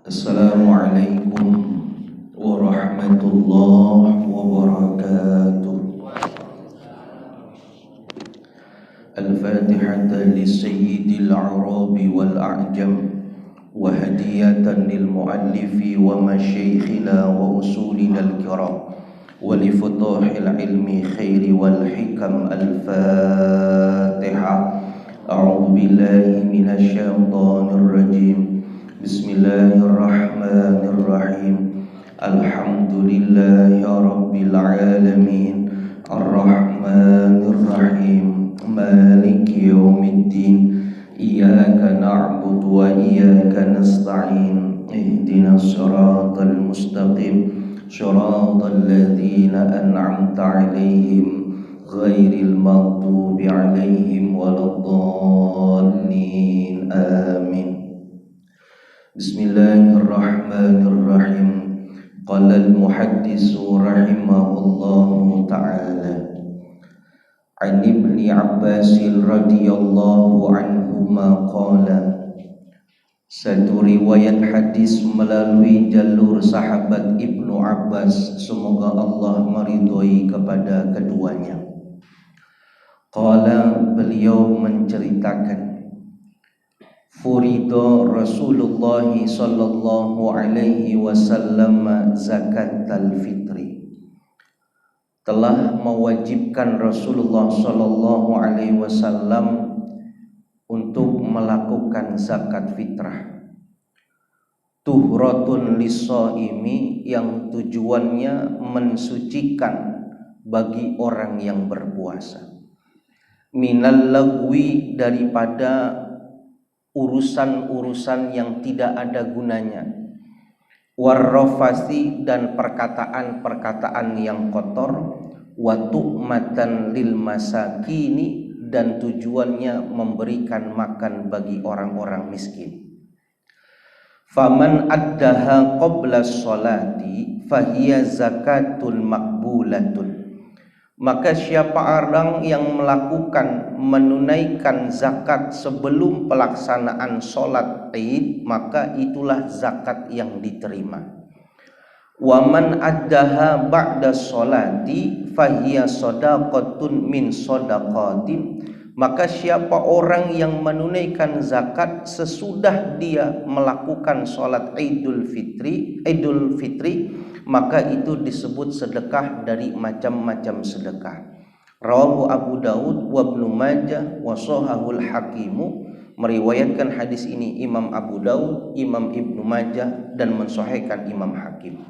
Assalamualaikum warahmatullahi wabarakatuh. Al-Fatihata li sayyidil a'rabi wal a'jam wa hadiyatan lil muallifi wa masyayikhina wa usulina al-kiram wa li futuhil ilmi khairi wal hikam. Al-Fatihah. A'udzu billahi minasy syaithanir rajim. Bismillahirrahmanirrahim. Alhamdulillahi rabbil alamin. Ar-Rahmanir-Rahim. Maliki yaumiddin. Iyyaka na'budu wa iyyaka nasta'in. Ihdinas siratal mustaqim. Shiratal ladzina an'amta 'alaihim ghairil maghdubi 'alaihim waladdallin. Amin. Bismillahirrahmanirrahim. Qala al-muhaddisu rahimahullahu ta'ala an Ibni Abbas radhiyallahu anhuma qala. Satu riwayat hadis melalui jalur sahabat Ibnu Abbas, semoga Allah meridhoi kepada keduanya. Qala, beliau menceritakan, Furido Rasulullah sallallahu alaihi wasallam zakatal fitri. Telah mewajibkan Rasulullah sallallahu alaihi wasallam untuk melakukan zakat fitrah. Tuhratun lis-shaimi, yang tujuannya mensucikan bagi orang yang berpuasa. Minal lagwi, daripada urusan-urusan yang tidak ada gunanya. Warrafasi, dan perkataan-perkataan yang kotor. Wa tu'matan lil masakini, dan tujuannya memberikan makan bagi orang-orang miskin. Faman addaha qabla sholati fahiya zakatun makbulatun. Maka siapa orang yang menunaikan zakat sebelum pelaksanaan sholat Id, maka itulah zakat yang diterima. Waman addaha ba'da sholati fahiya shadaqatun min shadaqatin. Maka siapa orang yang menunaikan zakat sesudah dia melakukan sholat Idul Fitri, maka itu disebut sedekah dari macam-macam sedekah. Rawahu Abu Daud wa Ibnu Majah wa shahahul Hakimu. Meriwayatkan hadis ini Imam Abu Daud, Imam Ibnu Majah, dan mensahihkan Imam Hakim.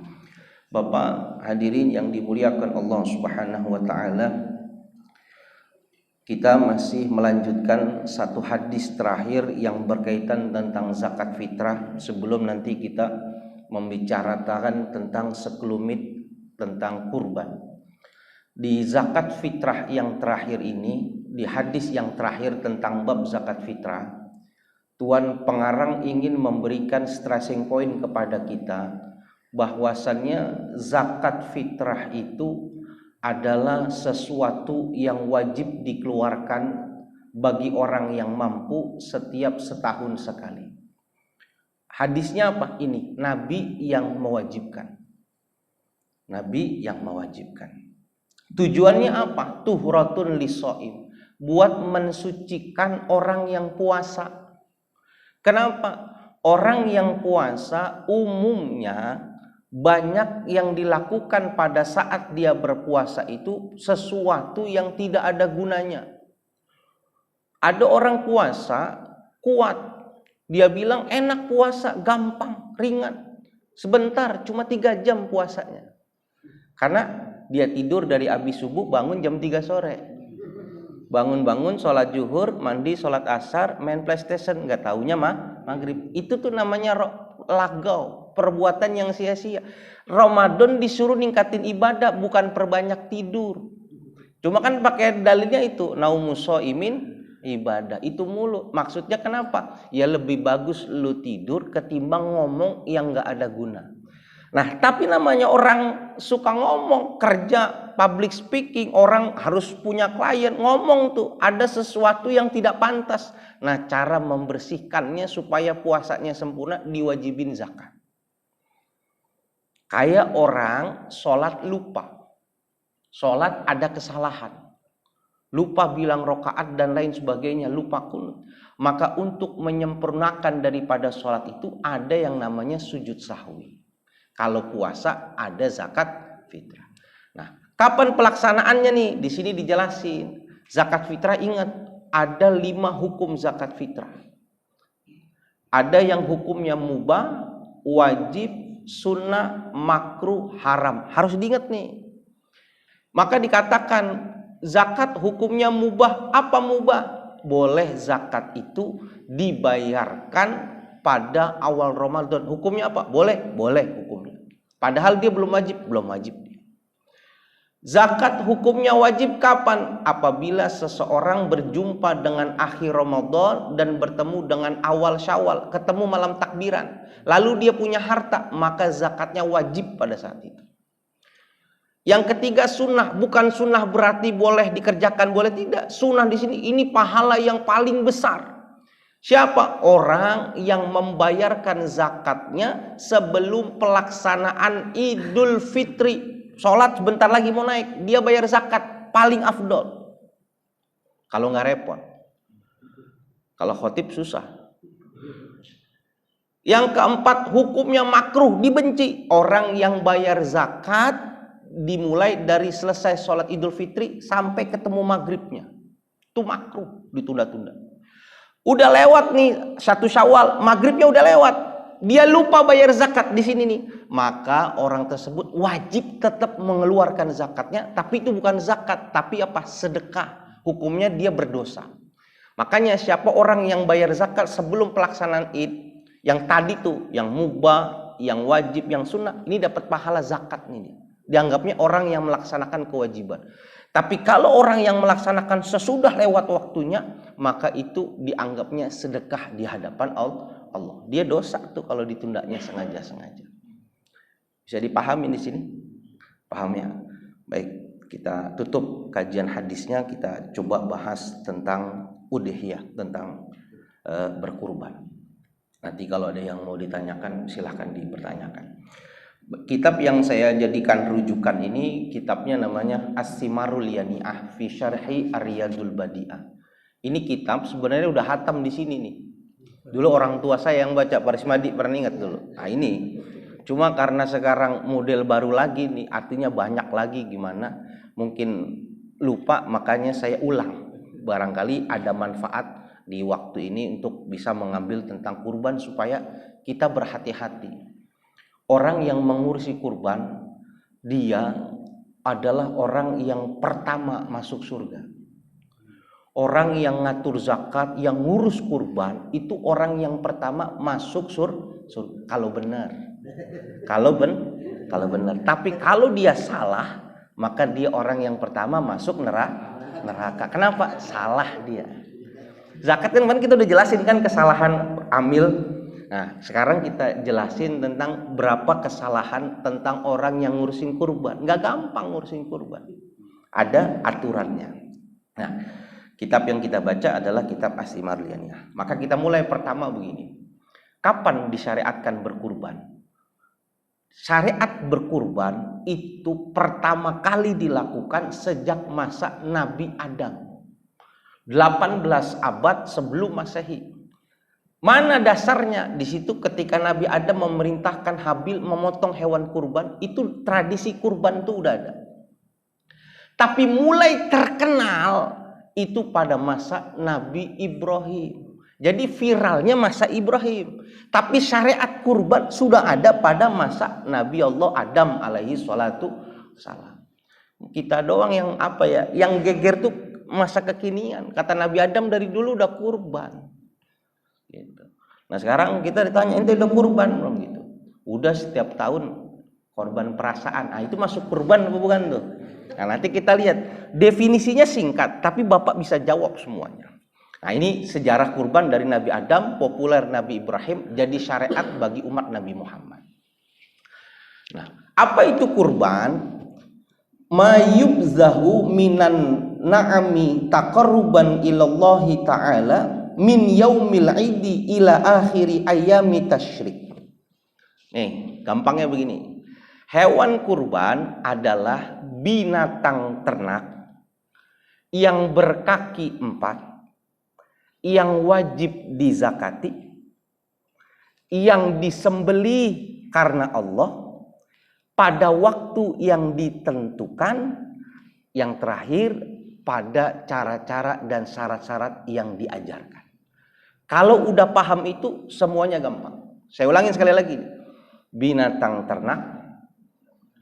Bapak hadirin yang dimuliakan Allah Subhanahu wa taala, kita masih melanjutkan satu hadis terakhir yang berkaitan tentang zakat fitrah sebelum nanti kita membicarakan tentang sekelumit tentang kurban. Di zakat fitrah yang terakhir ini, di hadis yang terakhir tentang bab zakat fitrah, Tuan Pengarang ingin memberikan stressing point kepada kita bahwasannya zakat fitrah itu adalah sesuatu yang wajib dikeluarkan bagi orang yang mampu setiap setahun sekali. Hadisnya apa? Ini Nabi yang mewajibkan. Nabi yang mewajibkan. Tujuannya apa? Tuhratun lis-shaim, buat mensucikan orang yang puasa. Kenapa? Orang yang puasa umumnya banyak yang dilakukan pada saat dia berpuasa itu sesuatu yang tidak ada gunanya. Ada orang puasa kuat, dia bilang enak puasa, gampang, ringan. Sebentar, cuma 3 jam puasanya. Karena dia tidur dari habis subuh, bangun jam 3 sore. Bangun-bangun, sholat zuhur, mandi, sholat asar, main PlayStation. Gak taunya maghrib. Itu tuh namanya lagau, perbuatan yang sia-sia. Ramadan disuruh ningkatin ibadah, bukan perbanyak tidur. Cuma kan pakai dalilnya itu, naumus shaimin ibadah, itu mulu. Maksudnya kenapa? Ya lebih bagus lu tidur ketimbang ngomong yang gak ada guna. Nah, tapi namanya orang suka ngomong, kerja, public speaking, orang harus punya klien, ngomong tuh, ada sesuatu yang tidak pantas. Nah, cara membersihkannya supaya puasanya sempurna, diwajibin zakat. Kayak orang sholat lupa, sholat ada kesalahan, lupa bilang rokaat dan lain sebagainya, lupa kunut. Maka untuk menyempurnakan daripada sholat itu ada yang namanya sujud sahwi. Kalau puasa ada zakat fitrah. Nah, kapan pelaksanaannya nih? Di sini dijelasin. Zakat fitrah, ingat, ada 5 hukum zakat fitrah. Ada yang hukumnya mubah, wajib, sunnah, makruh, haram. Harus diingat nih. Maka dikatakan zakat hukumnya mubah. Apa mubah? Boleh zakat itu dibayarkan pada awal Ramadan. Hukumnya apa? Boleh? Boleh hukumnya. Padahal dia belum wajib. Belum wajib. Zakat hukumnya wajib kapan? Apabila seseorang berjumpa dengan akhir Ramadan dan bertemu dengan awal Syawal, ketemu malam takbiran, lalu dia punya harta, maka zakatnya wajib pada saat itu. Yang ketiga sunnah, bukan sunnah berarti boleh dikerjakan, boleh tidak. Sunnah di sini ini pahala yang paling besar. Siapa? Orang yang membayarkan zakatnya sebelum pelaksanaan Idul Fitri. Sholat sebentar lagi mau naik, dia bayar zakat, paling afdol. Kalau nggak repot. Kalau khotib susah. Yang keempat, hukumnya makruh, dibenci. Orang yang bayar zakat dimulai dari selesai sholat Idul Fitri sampai ketemu maghribnya, itu makruh, ditunda-tunda. Udah lewat nih 1 Syawal, maghribnya udah lewat, dia lupa bayar zakat di sini nih, maka orang tersebut wajib tetap mengeluarkan zakatnya, tapi itu bukan zakat, tapi apa? Sedekah. Hukumnya dia berdosa. Makanya siapa orang yang bayar zakat sebelum pelaksanaan Id, yang tadi tuh, yang mubah, yang wajib, yang sunnah, ini dapat pahala zakat nih. Dianggapnya orang yang melaksanakan kewajiban. Tapi kalau orang yang melaksanakan sesudah lewat waktunya, maka itu dianggapnya sedekah di hadapan Allah. Dia dosa tuh kalau ditundanya sengaja-sengaja. Bisa dipahami di sini? Paham ya? Baik, kita tutup kajian hadisnya, kita coba bahas tentang udhiyah, tentang berkurban. Nanti kalau ada yang mau ditanyakan silahkan dipertanyakan. Kitab yang saya jadikan rujukan ini kitabnya namanya As-Simarul Yani'ah fi Syarhi Ar-Riyadul Badi'ah. Ini kitab sebenarnya udah hatam di sini nih. Dulu orang tua saya yang baca, Pak Rismadi pernah ingat dulu. Nah ini cuma karena sekarang model baru lagi nih, artinya banyak lagi gimana, mungkin lupa, makanya saya ulang. Barangkali ada manfaat di waktu ini untuk bisa mengambil tentang kurban supaya kita berhati-hati. Orang yang mengurusi kurban, dia adalah orang yang pertama masuk surga. Orang yang ngatur zakat, yang ngurus kurban, itu orang yang pertama masuk surga. Kalau benar. Kalau benar. Tapi kalau dia salah, maka dia orang yang pertama masuk neraka. Kenapa? Salah dia. Zakat kan kita udah jelasin kan kesalahan amil. Nah, sekarang kita jelasin tentang berapa kesalahan tentang orang yang ngurusin kurban. Nggak gampang ngurusin kurban. Ada aturannya. Nah, kitab yang kita baca adalah kitab As-Simarul Yani'ah. Maka kita mulai pertama begini. Kapan disyariatkan berkurban? Syariat berkurban itu pertama kali dilakukan sejak masa Nabi Adam. 18 abad sebelum Masehi. Mana dasarnya? Di situ ketika Nabi Adam memerintahkan Habil memotong hewan kurban, itu tradisi kurban itu udah ada. Tapi mulai terkenal itu pada masa Nabi Ibrahim. Jadi viralnya masa Ibrahim. Tapi syariat kurban sudah ada pada masa Nabi Allah Adam alaihi salatu salam. Kita doang yang apa ya? Yang geger tuh masa kekinian. Kata Nabi Adam dari dulu udah kurban. Gitu. Nah sekarang kita ditanya, ente udah kurban belum gitu? Udah setiap tahun korban perasaan. Nah itu masuk kurban apa bukan tuh? Nah nanti kita lihat definisinya singkat, tapi Bapak bisa jawab semuanya. Nah ini sejarah kurban dari Nabi Adam, populer Nabi Ibrahim, jadi syariat bagi umat Nabi Muhammad. Nah apa itu kurban? Mayubzahu minan na'ami taqarruban ilallahi ta'ala min yaumil idi ila akhiri ayami tasyrik. Nih, gampangnya begini. Hewan kurban adalah binatang ternak yang berkaki 4, yang wajib dizakati, yang disembelih karena Allah pada waktu yang ditentukan, yang terakhir pada cara-cara dan syarat-syarat yang diajarkan. Kalau udah paham itu semuanya gampang. Saya ulangin sekali lagi. Binatang ternak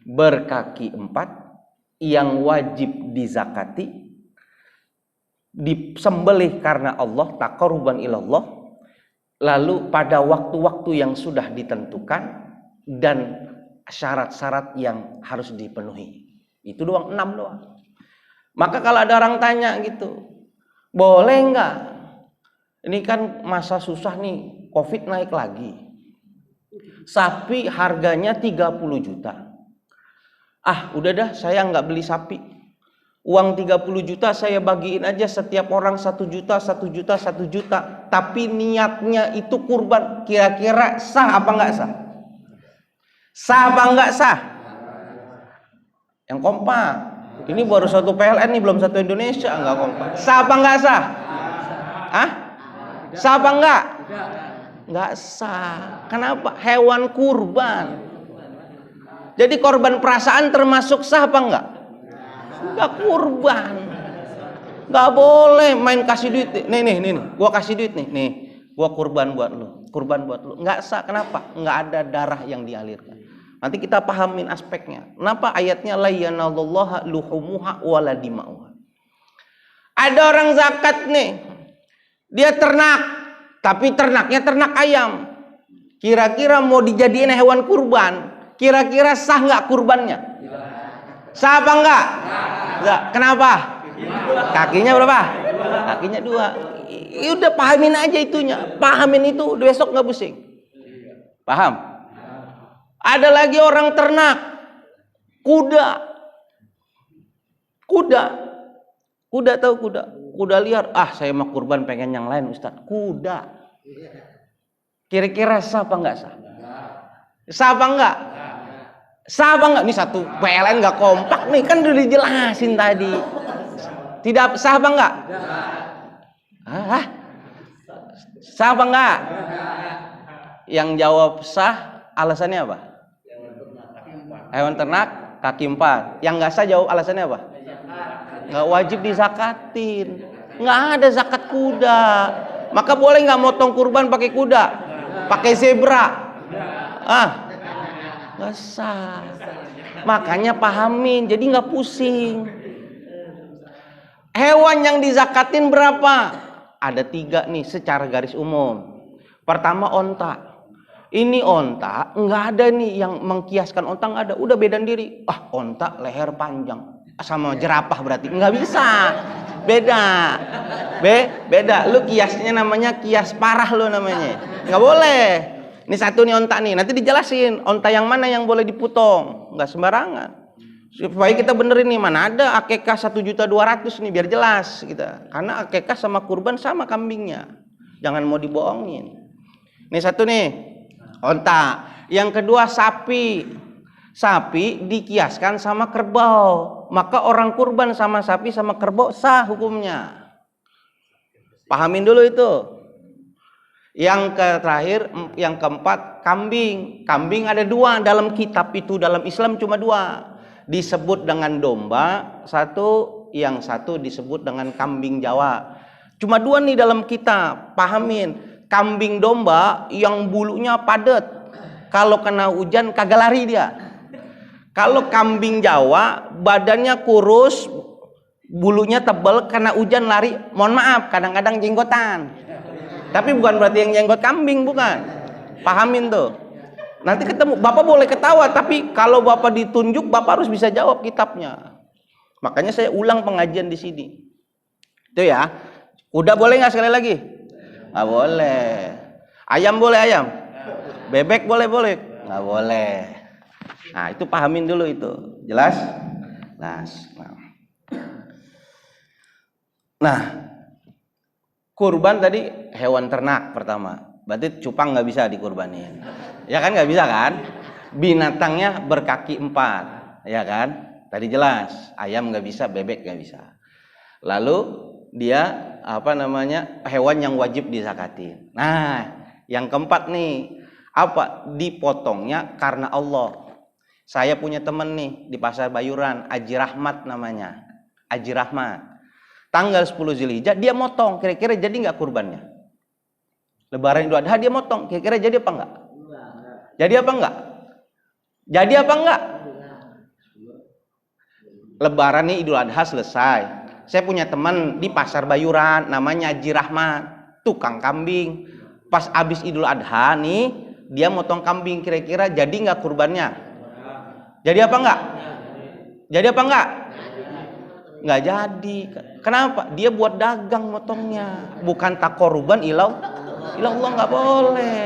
berkaki 4 yang wajib dizakati, disembelih karena Allah, taqarruban ilallah, lalu pada waktu-waktu yang sudah ditentukan dan syarat-syarat yang harus dipenuhi. Itu doang, 6 doang. Maka kalau ada orang tanya gitu, boleh enggak? Ini kan masa susah nih, Covid naik lagi. Sapi harganya 30 juta. Ah, udah dah, saya nggak beli sapi. Uang 30 juta saya bagiin aja setiap orang 1 juta, 1 juta, 1 juta. Tapi niatnya itu kurban. Kira-kira sah apa nggak sah? Sah apa nggak sah? Yang kompak. Ini baru satu PLN nih, belum satu Indonesia, nggak kompak. Sah apa nggak sah? Hah? Sah apa nggak? Nggak sah. Kenapa? Hewan kurban. Jadi korban perasaan termasuk sah apa enggak? Enggak, kurban. Enggak boleh main kasih duit. Nih, gua kasih duit nih. Gua kurban buat lu. Kurban buat lu. Enggak sah. Kenapa? Enggak ada darah yang dialirkan. Nanti kita pahamin aspeknya. Kenapa ayatnya la yanallahu luhumuha wala dima'uha. Ada orang zakat nih. Dia ternak, tapi ternaknya ternak ayam. Kira-kira mau dijadiin hewan kurban. Kira-kira sah nggak kurbannya? Sah apa enggak? Enggak. Kenapa? Kakinya berapa? Kakinya 2. Udah pahamin aja itunya. Pahamin itu, besok nggak pusing. Paham? Ada lagi orang ternak kuda. Kuda tahu kuda? Kuda liar. Ah, saya mau kurban pengen yang lain, Ustaz. Kuda. Kira-kira sah apa enggak sah? Sah apa enggak? Sah apa enggak? Ini satu PLN enggak kompak nih, kan udah dijelasin tadi. Tidak sah apa enggak? Hah? Sah apa enggak? Yang jawab sah, alasannya apa? Hewan ternak kaki 4. Yang enggak sah jawab alasannya apa? Enggak wajib dizakatin. Enggak ada zakat kuda. Maka boleh enggak motong kurban pakai kuda? Pakai zebra? Nggak sah. Makanya pahamin, jadi nggak pusing. Hewan yang dizakatin berapa? Ada 3 nih secara garis umum. Pertama onta. Ini onta nggak ada nih yang mengkiaskan onta, nggak ada. Udah beda diri. Ah, onta leher panjang sama jerapah berarti nggak bisa. Beda. Beda. Lu kiasnya namanya kias parah lu namanya. Nggak boleh. Ini satu nih onta nih, nanti dijelasin onta yang mana yang boleh dipotong, nggak sembarangan. Supaya kita benerin nih, mana ada akekah 1.200.000 nih, biar jelas kita. Karena akekah sama kurban sama kambingnya, jangan mau dibohongin. Ini satu nih, onta. Yang kedua sapi. Sapi dikiaskan sama kerbau, maka orang kurban sama sapi sama kerbau sah hukumnya. Pahamin dulu itu. Yang terakhir, yang keempat, kambing. Kambing ada 2 dalam kitab itu, dalam Islam cuma 2. Disebut dengan domba, yang satu disebut dengan kambing Jawa. Cuma 2 nih dalam kitab. Pahamin, kambing domba yang bulunya padat. Kalau kena hujan kagak lari dia. Kalau kambing Jawa badannya kurus, bulunya tebal, kena hujan lari. Mohon maaf, kadang-kadang jenggotan. Tapi bukan berarti yang jenggot kambing, bukan. Pahamin tuh. Nanti ketemu, Bapak boleh ketawa, tapi kalau Bapak ditunjuk, Bapak harus bisa jawab kitabnya. Makanya saya ulang pengajian di sini. Itu ya. Kuda boleh nggak sekali lagi? Nggak boleh. Ayam boleh ayam? Bebek boleh? Nggak boleh. Nah, itu pahamin dulu itu. Jelas? Nah, kurban tadi hewan ternak pertama. Berarti cupang nggak bisa dikurbanin. Ya kan nggak bisa kan? binatangnya berkaki 4, ya kan? Tadi jelas, ayam nggak bisa, bebek nggak bisa. Lalu dia hewan yang wajib dizakatin. Nah, yang keempat nih, apa? Dipotongnya karena Allah. Saya punya temen nih di Pasar Bayuran, Aji Rahmat namanya. Aji Rahmat. Tanggal 10 Zulhijjah dia motong, kira-kira jadi nggak kurbannya? Lebaran Idul Adha dia motong, kira-kira jadi apa enggak? Jadi apa enggak? Jadi apa enggak? Lebaran nih Idul Adha selesai. Saya punya teman di Pasar Bayuran namanya Haji Rahmat, tukang kambing. Pas abis Idul Adha nih dia motong kambing, kira-kira jadi nggak kurbannya? Jadi apa enggak? Jadi apa enggak? Nggak jadi. Kenapa? Dia buat dagang motongnya, bukan takoruban ilau Allah, nggak boleh.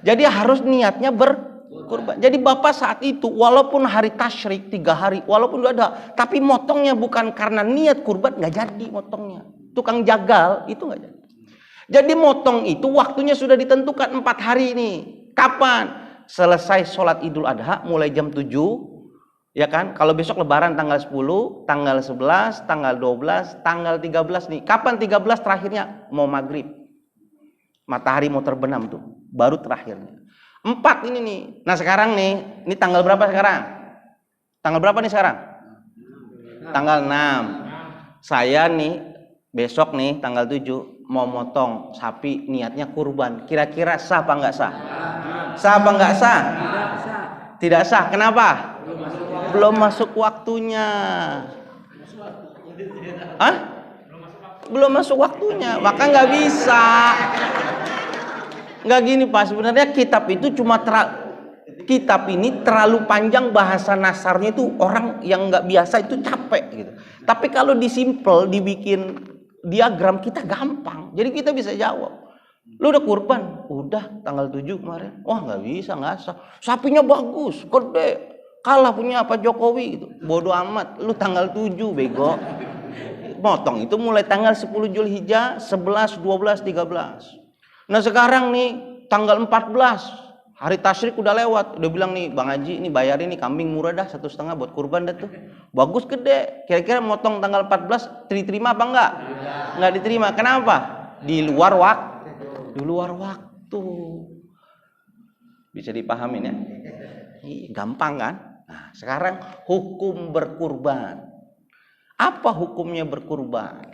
Jadi harus niatnya berkurban. Jadi bapak saat itu walaupun hari tasyrik 3 hari, walaupun udah ada, tapi motongnya bukan karena niat kurban, nggak jadi motongnya. Tukang jagal itu nggak jadi. Jadi motong itu waktunya sudah ditentukan 4 hari ini. Kapan? Selesai sholat Idul Adha mulai jam 7, ya kan? Kalau besok Lebaran tanggal 10, tanggal 11, tanggal 12, tanggal 13 nih. Kapan 13 terakhirnya? Mau maghrib. Matahari mau terbenam tuh, baru terakhirnya. 4 ini nih. Nah sekarang nih, ini tanggal berapa sekarang? Tanggal berapa nih sekarang? Tanggal 6. Saya nih besok nih tanggal 7 mau motong sapi, niatnya kurban. Kira-kira sah apa enggak sah? Sah apa enggak sah? Tidak sah. Kenapa? Belum masuk waktunya. Hah? Belum masuk waktunya, maka nggak bisa. Nggak gini Pak, sebenarnya kitab itu cuma kitab ini terlalu panjang, bahasa nasarnya itu orang yang nggak biasa itu capek gitu. Tapi kalau disimpel, dibikin diagram kita gampang, jadi kita bisa jawab. Lu udah kurban? Udah, tanggal 7 kemarin. Wah nggak bisa, nggak sah. Sapinya bagus, gede, kalah punya Pak Jokowi gitu. Bodoh amat, lu tanggal 7 bego. Motong itu mulai tanggal 10 Zulhijjah, 11, 12, 13. Nah sekarang nih tanggal 14, hari tasyrik udah lewat. Udah bilang nih Bang Haji, ini bayarin nih kambing murah dah 1,5 buat kurban dah tuh. Bagus gede. Kira-kira motong tanggal 14 diterima apa enggak? Enggak diterima. Kenapa? Di luar waktu. Bisa dipahamin ya? Gampang kan? Nah, sekarang hukum berkurban. Apa hukumnya berkurban?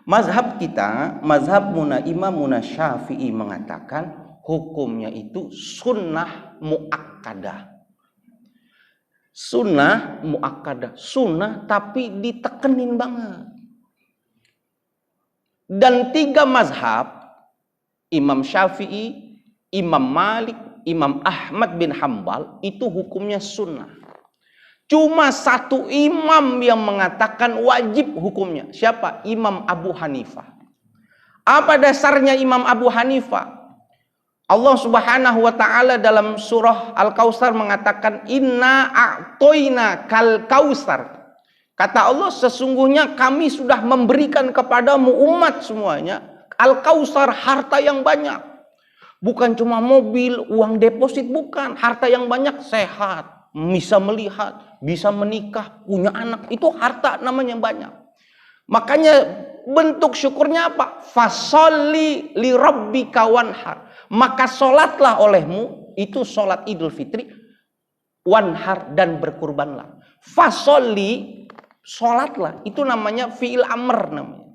Mazhab kita, mazhab Imam Syafi'i mengatakan hukumnya itu sunnah muakkadah. Sunnah muakkadah, sunnah tapi ditekenin banget. Dan 3 mazhab, Imam Syafi'i, Imam Malik, Imam Ahmad bin Hambal, itu hukumnya sunnah. Cuma 1 imam yang mengatakan wajib hukumnya. Siapa? Imam Abu Hanifah. Apa dasarnya Imam Abu Hanifah? Allah Subhanahu wa taala dalam surah Al-Kautsar mengatakan inna a'toina kal kautsar. Kata Allah, sesungguhnya kami sudah memberikan kepadamu umat semuanya Al-Kautsar, harta yang banyak. Bukan cuma mobil, uang deposit, bukan. Harta yang banyak, sehat, bisa melihat, bisa menikah, punya anak, itu harta namanya banyak. Makanya bentuk syukurnya apa? Fasholli li rabbika wanhar. Maka sholatlah olehmu, itu sholat Idul Fitri, wanhar, dan berkurbanlah. Fasholli, sholatlah, itu namanya fi'il amr namanya.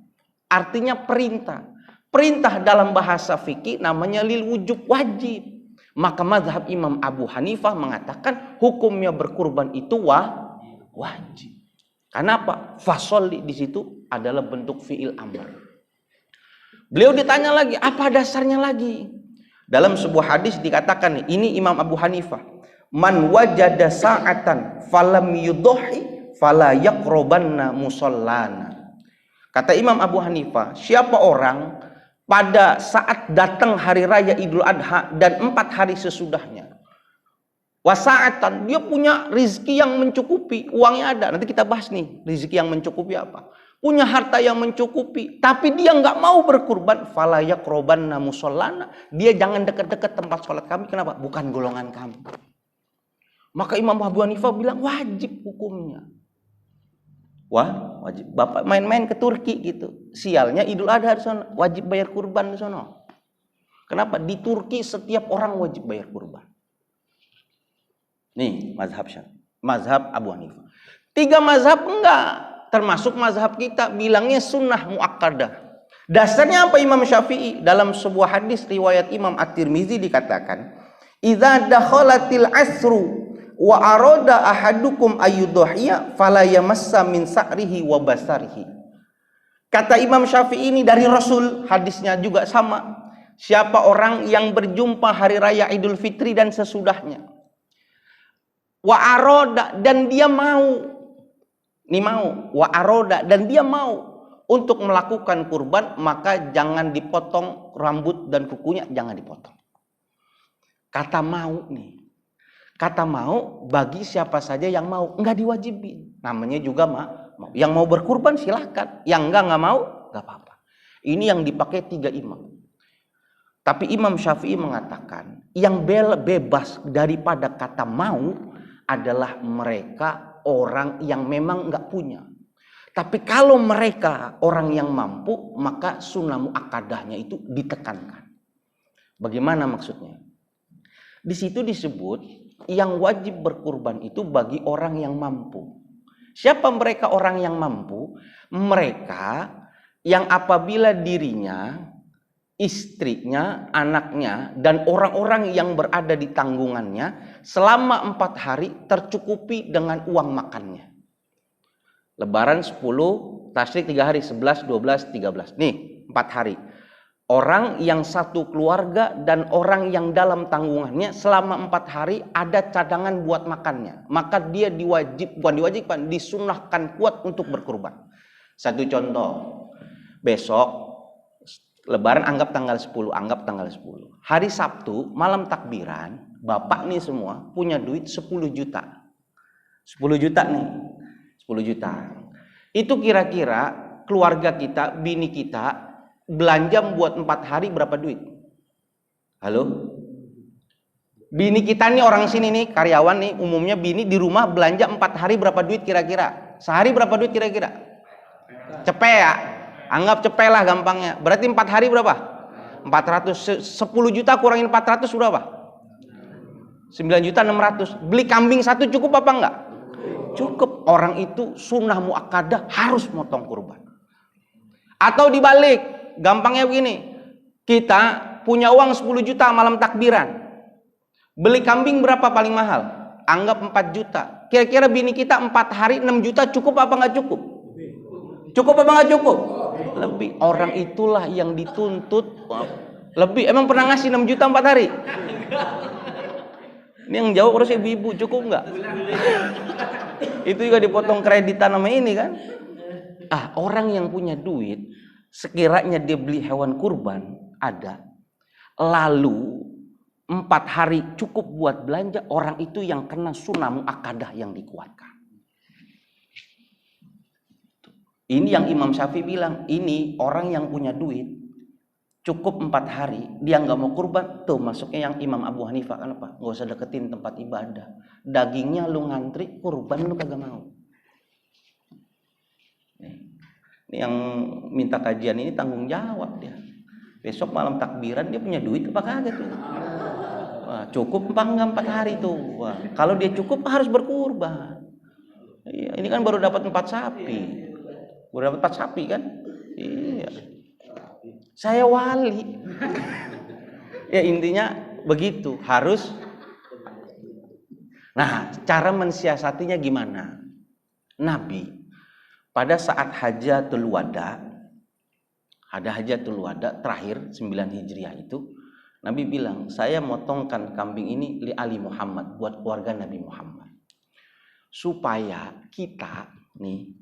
Artinya perintah. Perintah dalam bahasa fikih namanya lil wujub, wajib. Maka mazhab Imam Abu Hanifah mengatakan hukumnya berkurban itu wajib. Kenapa? Fasholli di situ adalah bentuk fi'il amr. Beliau ditanya lagi, apa dasarnya lagi? Dalam sebuah hadis dikatakan, ini Imam Abu Hanifah, man wajada sa'atan falam yudhi fala yaqrabanna musallana. Kata Imam Abu Hanifah, siapa orang pada saat datang hari raya Idul Adha dan 4 hari sesudahnya, wasa'atan, dia punya rizki yang mencukupi, uangnya ada, nanti kita bahas nih rizki yang mencukupi apa, punya harta yang mencukupi, tapi dia nggak mau berkurban, fala yaqrabanna musallana, dia jangan dekat-dekat tempat sholat kami. Kenapa? Bukan golongan kami. Maka Imam Abu Hanifah bilang wajib hukumnya. Wah, wajib. Bapak main-main ke Turki gitu. Sialnya Idul Adha di sana, wajib bayar kurban di sana. Kenapa? Di Turki setiap orang wajib bayar kurban. Nih, mazhab Syafi'i, mazhab Abu Hanifah. 3 mazhab enggak, termasuk mazhab kita bilangnya sunnah muakkadah. Dasarnya apa Imam Syafi'i? Dalam sebuah hadis riwayat Imam At-Tirmizi dikatakan, "Idza dakhalatil asru wa arada ahadukum ayyudhiya fala yamassa min sa'rihi wa basarihi." Kata Imam Syafi'i ini dari Rasul, hadisnya juga sama. Siapa orang yang berjumpa hari raya Idul Fitri dan sesudahnya, wa aroda, dan dia mau, ini mau, wa aroda, dan dia mau untuk melakukan kurban, maka jangan dipotong rambut dan kukunya, jangan dipotong. Kata mau nih, kata mau bagi siapa saja yang mau, enggak diwajibin. Namanya juga mau. Yang mau berkurban silahkan, yang enggak mau, enggak apa-apa. Ini yang dipakai 3 imam. Tapi Imam Syafi'i mengatakan yang bebas daripada kata mau adalah mereka orang yang memang nggak punya. Tapi kalau mereka orang yang mampu, maka sunnah muakkadahnya itu ditekankan. Bagaimana maksudnya? Di situ disebut yang wajib berkurban itu bagi orang yang mampu. Siapa mereka orang yang mampu? Mereka yang apabila dirinya, istrinya, anaknya, dan orang-orang yang berada di tanggungannya selama 4 hari tercukupi dengan uang makannya. Lebaran 10, Tasyrik 3 hari, 11, 12, 13. Nih, 4 hari. Orang yang satu keluarga dan orang yang dalam tanggungannya selama 4 hari ada cadangan buat makannya. Maka dia bukan disunahkan kuat untuk berkurban. Satu contoh, besok Lebaran anggap tanggal 10, anggap tanggal 10. Hari Sabtu, malam takbiran, bapak nih semua punya duit 10 juta. 10 juta nih, 10 juta. Itu kira-kira keluarga kita, bini kita, belanja buat 4 hari berapa duit? Halo? Bini kita nih orang sini nih, karyawan nih, umumnya bini di rumah belanja 4 hari berapa duit kira-kira? Sehari berapa duit kira-kira? Cepet ya? Anggap cepet lah gampangnya. Berarti 4 hari berapa? 400. 10 juta kurangin 400 berapa? 9.600.000. Beli kambing 1 cukup apa enggak? Cukup. Orang itu sunnah muakkadah harus motong kurban. Atau dibalik, gampangnya begini. Kita punya uang 10 juta malam takbiran. Beli kambing berapa paling mahal? Anggap 4 juta. Kira-kira bini kita 4 hari 6 juta cukup apa enggak cukup? Cukup apa enggak cukup? Lebih. Orang itulah yang dituntut lebih. Emang pernah ngasih 6 juta 4 hari? Ini yang jawab harus ibu-ibu, cukup enggak? Itu juga dipotong kreditan sama ini kan? Orang yang punya duit, sekiranya dia beli hewan kurban, ada, lalu 4 hari cukup buat belanja, orang itu yang kena sunnah muakkadah yang dikuatkan. Ini yang Imam Syafi'i bilang, ini orang yang punya duit cukup 4 hari, dia nggak mau kurban, tuh masuknya yang Imam Abu Hanifah kan apa? Nggak usah deketin tempat ibadah, dagingnya lu ngantri, kurban lu kagak mau. Ini yang minta kajian ini tanggung jawab dia. Besok malam takbiran dia punya duit apa kagak tuh? Wah, cukup apa enggak 4 hari tuh? Wah, kalau dia cukup harus berkurban. Iya, ini kan baru dapat 4 sapi. Baru dapat 4 sapi kan? Iya. Saya wali. Ya intinya begitu, harus. Nah, cara mensiasatinya gimana? Nabi pada saat Hajjatul Wada, ada Hajjatul Wada terakhir 9 Hijriah itu, Nabi bilang, saya motongkan kambing ini li Ali Muhammad, buat keluarga Nabi Muhammad. Supaya kita nih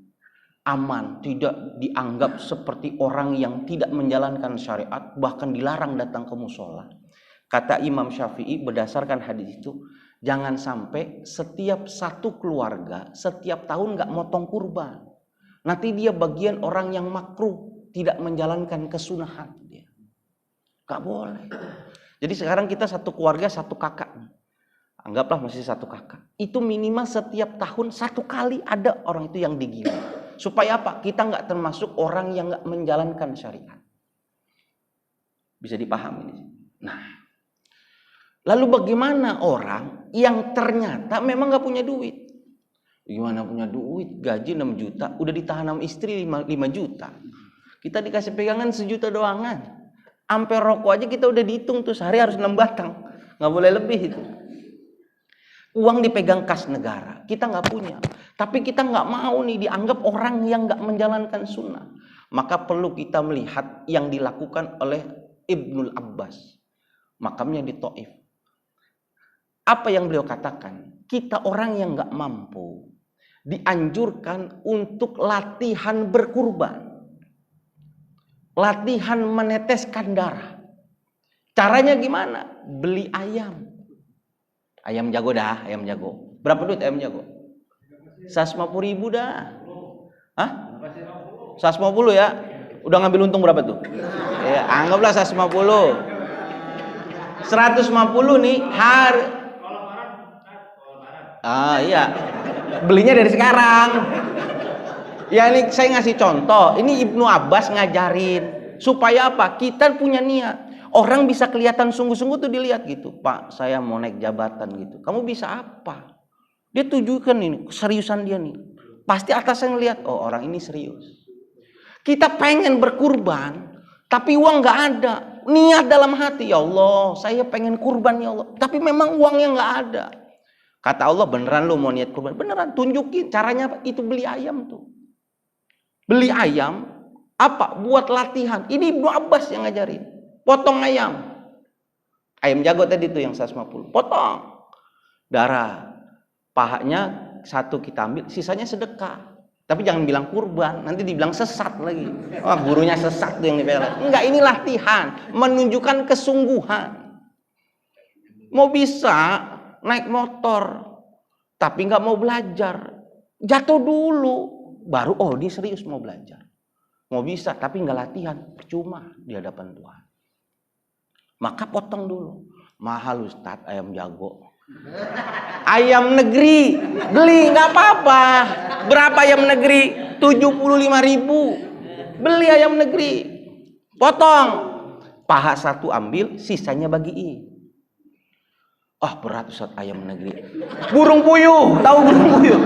aman, tidak dianggap seperti orang yang tidak menjalankan syariat, bahkan dilarang datang ke musola. Kata Imam Syafi'i berdasarkan hadis itu, jangan sampai setiap satu keluarga setiap tahun nggak motong kurban. Nanti dia bagian orang yang makruh, tidak menjalankan kesunahan dia. Nggak boleh. Jadi sekarang kita satu keluarga, satu kakak. anggaplah masih satu kakak, itu minimal setiap tahun 1 kali ada orang itu yang digiling. Supaya apa? Kita nggak termasuk orang yang nggak menjalankan syariat. Bisa dipahami. Nah, lalu bagaimana orang yang ternyata memang nggak punya duit? Gimana punya duit? Gaji 6 juta, udah ditahan sama istri 5 juta. Kita dikasih pegangan 1 juta doangan. Ampe rokok aja kita udah dihitung tuh, sehari harus 6 batang. Nggak boleh lebih itu. Uang dipegang kas negara, kita nggak punya. Tapi kita nggak mau nih dianggap orang yang nggak menjalankan sunnah. Maka perlu kita melihat yang dilakukan oleh Ibnul Abbas. Makamnya di Taif. Apa yang beliau katakan? Kita orang yang nggak mampu dianjurkan untuk latihan berkurban. Latihan meneteskan darah. Caranya gimana? Beli ayam. Ayam jago dah, ayam jago. Berapa duit ayam jago? 150.000 dah. Hah? 150 ya? Udah ngambil untung berapa tuh? Ya, anggaplah 150. 150 nih hari. Iya. Belinya dari sekarang. Ya ini saya ngasih contoh. Ini Ibnu Abbas ngajarin supaya apa? Kita punya niat. Orang bisa kelihatan sungguh-sungguh tuh dilihat gitu. Pak, saya mau naik jabatan gitu. Kamu bisa apa? Dia tujukan ini, keseriusan dia nih. Pasti atasnya ngelihat, oh orang ini serius. Kita pengen berkurban, tapi uang nggak ada. Niat dalam hati, ya Allah, saya pengen kurban ya Allah. Tapi memang uangnya nggak ada. Kata Allah, beneran lu mau niat kurban? Beneran, tunjukin caranya apa? Itu beli ayam tuh. Beli ayam, apa? Buat latihan. Ini Ibnu Abbas yang ngajarin. Potong ayam. Ayam jago tadi tuh yang 150. Potong. Darah. Pahanya 1 kita ambil, sisanya sedekah. Tapi jangan bilang kurban, nanti dibilang sesat lagi. Oh, gurunya sesat tuh yang dibela. Enggak, ini latihan, menunjukkan kesungguhan. Mau bisa naik motor, tapi nggak mau belajar. Jatuh dulu, baru oh dia serius mau belajar. Mau bisa, tapi nggak latihan, percuma di hadapan Tuhan. Maka potong dulu. Mahal Ustadz ayam jago. Ayam negeri beli nggak apa-apa. Berapa ayam negeri? 75.000. Beli ayam negeri, potong. Paha 1 ambil, sisanya bagiin. Berat Ustadz ayam negeri. Burung puyuh, tahu burung puyuh?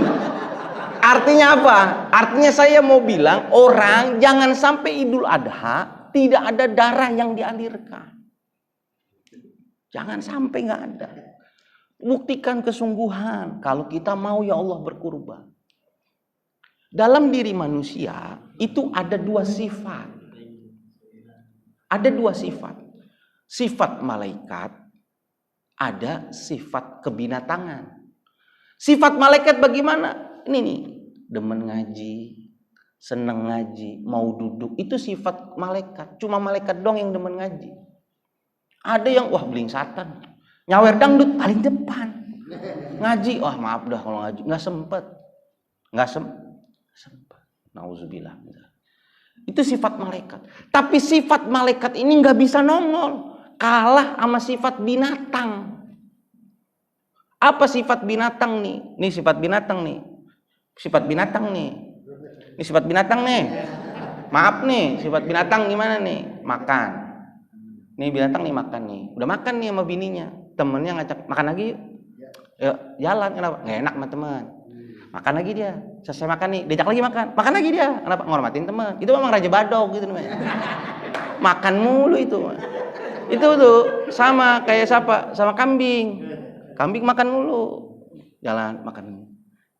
Artinya apa? Artinya saya mau bilang orang jangan sampai Idul Adha tidak ada darah yang dialirkan. Jangan sampai nggak ada. Buktikan kesungguhan. Kalau kita mau ya Allah berkurban. Dalam diri manusia itu ada 2 sifat. Ada 2 sifat. Sifat malaikat, ada sifat kebinatangan. Sifat malaikat bagaimana? Ini nih, demen ngaji, seneng ngaji, mau duduk. Itu sifat malaikat. Cuma malaikat dong yang demen ngaji. Ada yang beling satan, nyawer dangdut paling depan. Ngaji, maaf dah kalau ngaji nggak sempet. Nauzubillah. Itu sifat malaikat. Tapi sifat malaikat ini nggak bisa nongol, kalah sama sifat binatang. Apa sifat binatang nih? Nih sifat binatang nih. Sifat binatang nih. Ini sifat binatang nih. Maaf nih, sifat binatang gimana nih? Makan. Nih binatang nih makan nih. Udah makan nih sama bininya. Temennya ngajak makan lagi yuk. Yuk jalan, kenapa? Nggak enak sama teman. Makan lagi dia. Selesai makan nih, diajak lagi makan. Makan lagi dia. Kenapa? Ngormatin teman. Itu memang raja badog gitu namanya. Makan mulu itu. Itu tuh sama kayak siapa? Sama kambing. Kambing makan mulu. Jalan makan.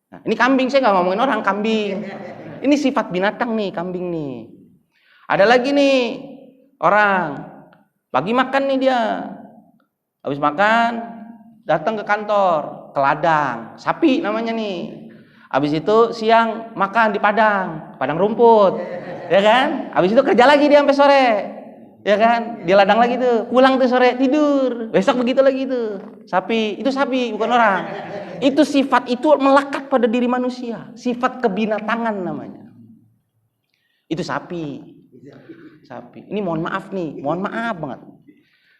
Nah, ini kambing, saya nggak ngomongin orang, kambing. Ini sifat binatang nih, kambing nih. Ada lagi nih orang pagi makan nih dia. Habis makan datang ke kantor, ke ladang, sapi namanya nih. Habis itu siang makan di padang rumput. Ya kan? Habis itu kerja lagi dia sampai sore. Ya kan? Di ladang lagi tuh, pulang tuh sore tidur. Besok begitu lagi tuh. Sapi, itu sapi bukan orang. Itu sifat itu melekat pada diri manusia. Sifat kebinatangan namanya. Itu sapi. Sapi. Ini mohon maaf banget.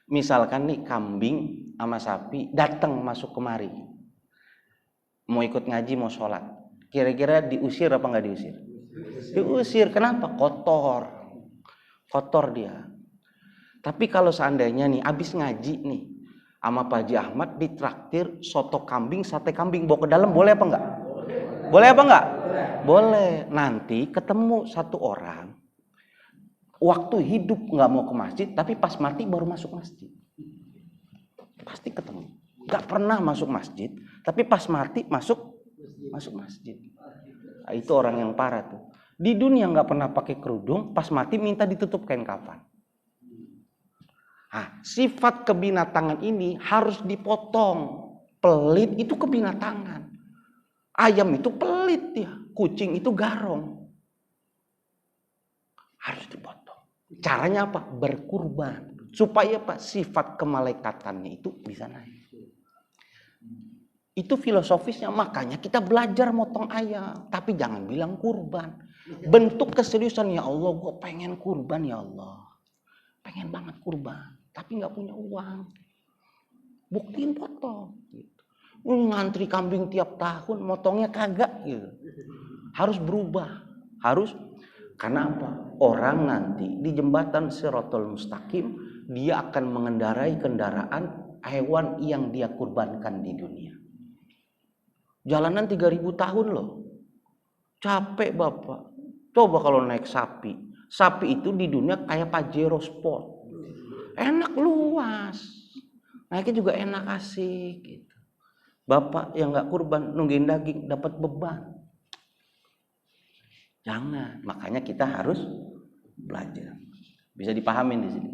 Misalkan nih kambing sama sapi datang masuk kemari, mau ikut ngaji, mau sholat, kira-kira diusir apa nggak diusir? Diusir. Kenapa? Kotor dia. Tapi kalau seandainya nih abis ngaji nih sama Pak Haji Ahmad ditraktir soto kambing, sate kambing, bawa ke dalam, boleh apa enggak? Boleh apa enggak? Boleh. Nanti ketemu satu orang waktu hidup nggak mau ke masjid, tapi pas mati baru masuk masjid. Pasti ketemu. Nggak pernah masuk masjid, tapi pas mati masuk masjid. Nah, itu orang yang parah tuh. Di dunia nggak pernah pakai kerudung, pas mati minta ditutup kain kafan. Nah, sifat kebinatangan ini harus dipotong. Pelit itu kebinatangan. Ayam itu pelit ya, kucing itu garong. Harus dipotong. Caranya apa? Berkurban. Supaya apa? Sifat kemalaikatannya itu bisa naik. Itu filosofisnya. Makanya kita belajar motong ayam, tapi jangan bilang kurban. Bentuk keseriusan, ya Allah, gue pengen kurban ya Allah. Pengen banget kurban, tapi nggak punya uang. Buktiin potong. Ngantri kambing tiap tahun, motongnya kagak gitu. Harus berubah. Harus. Karena apa? Orang nanti di jembatan Shirathul Mustaqim, dia akan mengendarai kendaraan hewan yang dia kurbankan di dunia. Jalanan 3000 tahun loh. Capek Bapak. Coba kalau naik sapi. Sapi itu di dunia kayak Pajero Sport. Enak luas. Naiknya juga enak asik gitu. Bapak yang gak kurban nungguin daging dapat beban. Jangan. Makanya kita harus belajar. Bisa dipahamin di sini.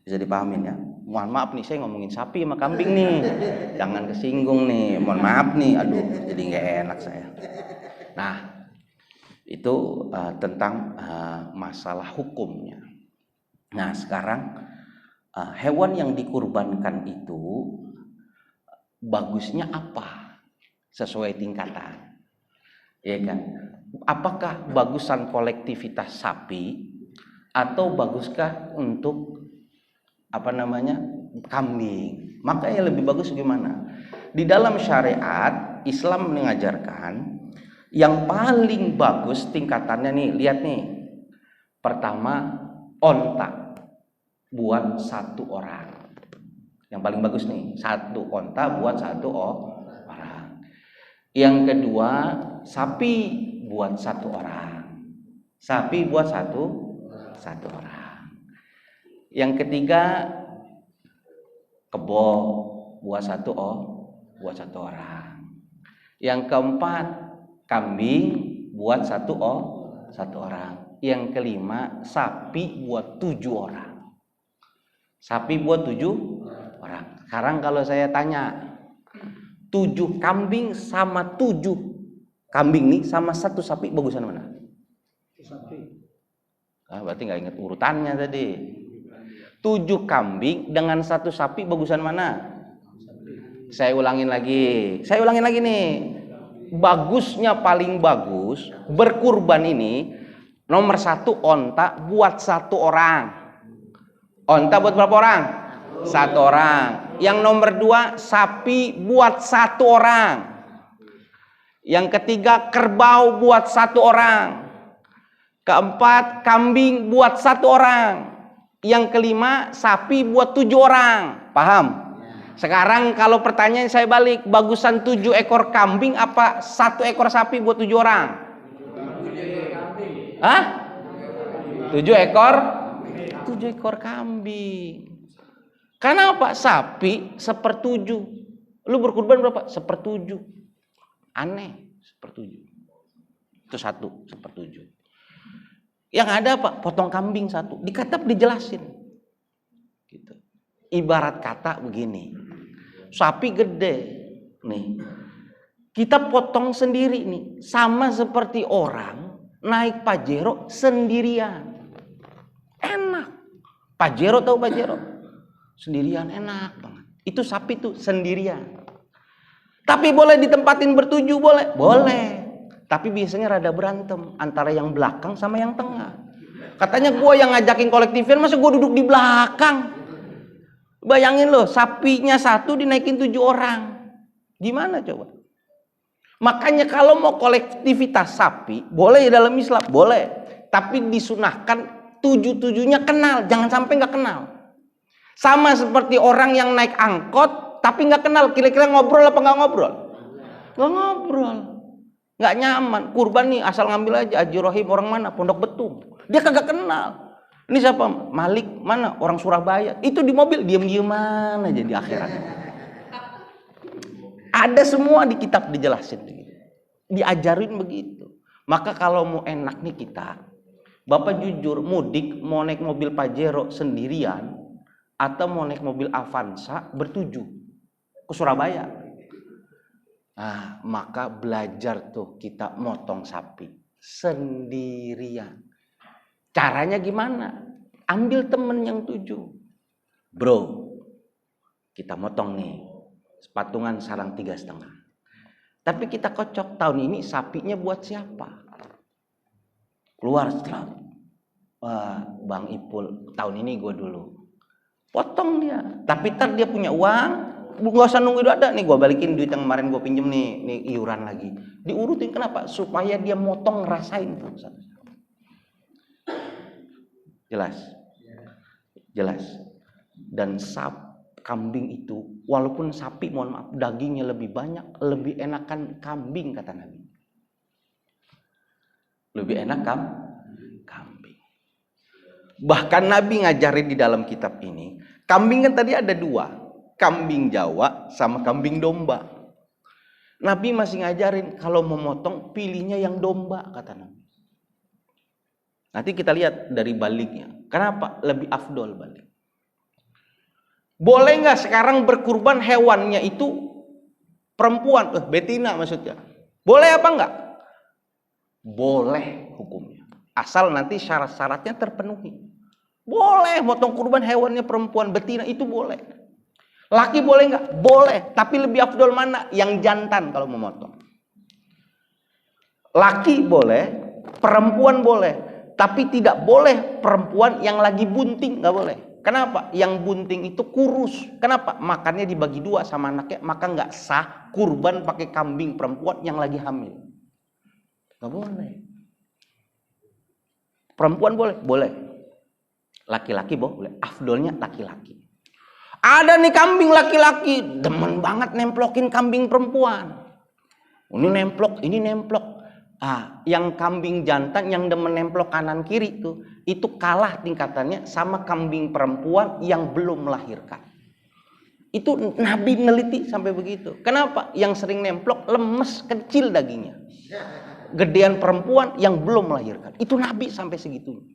Bisa dipahamin ya. Mohon maaf nih, saya ngomongin sapi sama kambing nih. Jangan kesinggung nih. Mohon maaf nih. Aduh, jadi gak enak saya. Nah, itu tentang masalah hukumnya. Nah, sekarang hewan yang dikurbankan itu bagusnya apa? Sesuai tingkatan. Ya kan? Apakah bagusan kolektivitas sapi atau baguskah untuk kambing? Makanya lebih bagus gimana? Di dalam syariat Islam mengajarkan yang paling bagus tingkatannya nih, lihat nih. Pertama, onta buat satu orang. Yang paling bagus nih, satu onta buat satu orang. Yang kedua, sapi buat satu orang. Sapi buat satu orang. Yang ketiga, kebo buat satu orang. Yang keempat, kambing buat satu orang. Yang kelima, sapi buat 7 orang. Sapi buat 7 orang. Sekarang kalau saya tanya, 7 kambing sama 7 kambing nih sama satu sapi, bagusan mana? Sapi. Berarti nggak ingat urutannya tadi. 7 kambing dengan satu sapi, bagusan mana? Sapi. Saya ulangin lagi nih. Bagusnya paling bagus berkurban ini nomor 1 onta buat 1 orang. Onta buat berapa orang? 1 orang. Yang nomor 2 sapi buat 1 orang. Yang ketiga kerbau buat 1 orang. Keempat kambing buat 1 orang. Yang kelima sapi buat 7 orang. Paham? Sekarang kalau pertanyaan saya balik, bagusan 7 ekor kambing apa 1 ekor sapi buat 7 orang? 7 ekor kambing. Karena apa? Sapi 1/7. Lu berkurban berapa? 1/7. Aneh, 1/7. Itu 1/7. Yang ada apa? Potong kambing 1. Dikatap dijelasin. Gitu. Ibarat kata begini, sapi gede nih, kita potong sendiri nih, sama seperti orang naik Pajero sendirian. Enak. Pajero, tahu Pajero? Sendirian enak banget. Itu sapi tuh sendirian. Tapi boleh ditempatin bertujuh, boleh? Boleh. Tapi biasanya rada berantem antara yang belakang sama yang tengah. Katanya gue yang ngajakin kolektifin, masa gue duduk di belakang? Bayangin loh, sapinya satu dinaikin 7 orang. Gimana coba? Makanya kalau mau kolektivitas sapi, boleh ya dalam Islam, boleh. Tapi disunahkan 7-7-nya kenal, jangan sampai nggak kenal. Sama seperti orang yang naik angkot, tapi nggak kenal, kira-kira ngobrol apa nggak ngobrol? Nggak ngobrol, nggak nyaman. Kurban nih asal ngambil aja, Haji Rohim orang mana? Pondok Betung. Dia kagak kenal. Ini siapa? Malik mana? Orang Surabaya. Itu di mobil diem-dieman aja di akhirat. Ada semua di kitab dijelasin begitu. Diajarin begitu. Maka kalau mau enak nih kita, Bapak jujur mudik mau naik mobil Pajero sendirian atau mau naik mobil Avanza bertuju ke Surabaya. Nah, maka belajar tuh kita motong sapi sendirian. Caranya gimana? Ambil temen yang 7. Bro, kita motong nih. Patungan sarang 3,5. Tapi kita kocok, tahun ini sapinya buat siapa? Keluar setelah, wah Bang Ipul, tahun ini gue dulu. Potong dia. Tapi ntar dia punya uang, gak usah nunggu itu ada nih, gue balikin duit yang kemarin gue pinjem nih iuran lagi. Diurutin kenapa? Supaya dia motong ngerasain tuh. Jelas. Dan kambing itu, walaupun sapi mohon maaf dagingnya lebih banyak, lebih enakan kambing kata Nabi. Lebih enak kambing. Bahkan Nabi ngajarin di dalam kitab ini, kambing kan tadi ada 2, kambing Jawa sama kambing domba. Nabi masih ngajarin kalau memotong pilihnya yang domba kata Nabi. Nanti kita lihat dari baliknya. Kenapa? Lebih afdol balik. Boleh nggak sekarang berkurban hewannya itu perempuan? Betina maksudnya. Boleh apa enggak? Boleh hukumnya. Asal nanti syarat-syaratnya terpenuhi. Boleh motong kurban hewannya perempuan, betina itu boleh. Laki boleh nggak? Boleh. Tapi lebih afdol mana? Yang jantan kalau memotong. Laki boleh, perempuan boleh. Tapi tidak boleh perempuan yang lagi bunting, nggak boleh. Kenapa? Yang bunting itu kurus. Kenapa? Makannya dibagi 2 sama anaknya, maka nggak sah kurban pakai kambing perempuan yang lagi hamil. Nggak boleh. Perempuan boleh? Boleh. Laki-laki boleh. Afdolnya laki-laki. Ada nih kambing laki-laki, demen banget nemplokin kambing perempuan. Ini nemplok, ini nemplok. Yang kambing jantan yang demen nemplok kanan kiri itu kalah tingkatannya sama kambing perempuan yang belum melahirkan. Itu Nabi neliti sampai begitu. Kenapa? Yang sering nemplok lemes, kecil dagingnya. Gedean perempuan yang belum melahirkan. Itu Nabi sampai segitunya.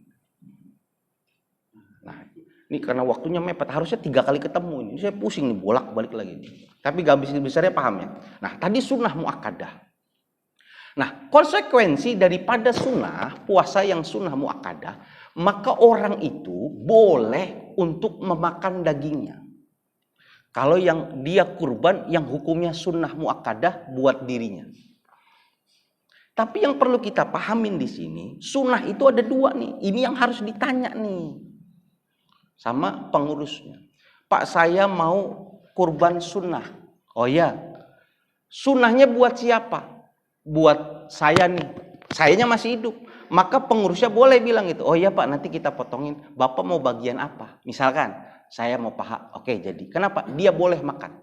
Nah, ini karena waktunya mepet, harusnya 3 kali ketemu ini. Saya pusing nih, bolak-balik lagi. Tapi gak besar-besarnya paham ya. Nah, tadi sunnah muakkadah. Nah, konsekuensi daripada sunnah, puasa yang sunnah muakkadah, maka orang itu boleh untuk memakan dagingnya. Kalau yang dia kurban yang hukumnya sunnah muakkadah buat dirinya. Tapi yang perlu kita pahamin di sini, sunnah itu ada 2 nih. Ini yang harus ditanya nih sama pengurusnya. Pak, saya mau kurban sunnah. Oh ya, sunnahnya buat siapa? Buat saya nih, sayanya masih hidup. Maka pengurusnya boleh bilang gitu. Oh iya Pak, nanti kita potongin. Bapak mau bagian apa? Misalkan saya mau paha. Oke, jadi kenapa? Dia boleh makan.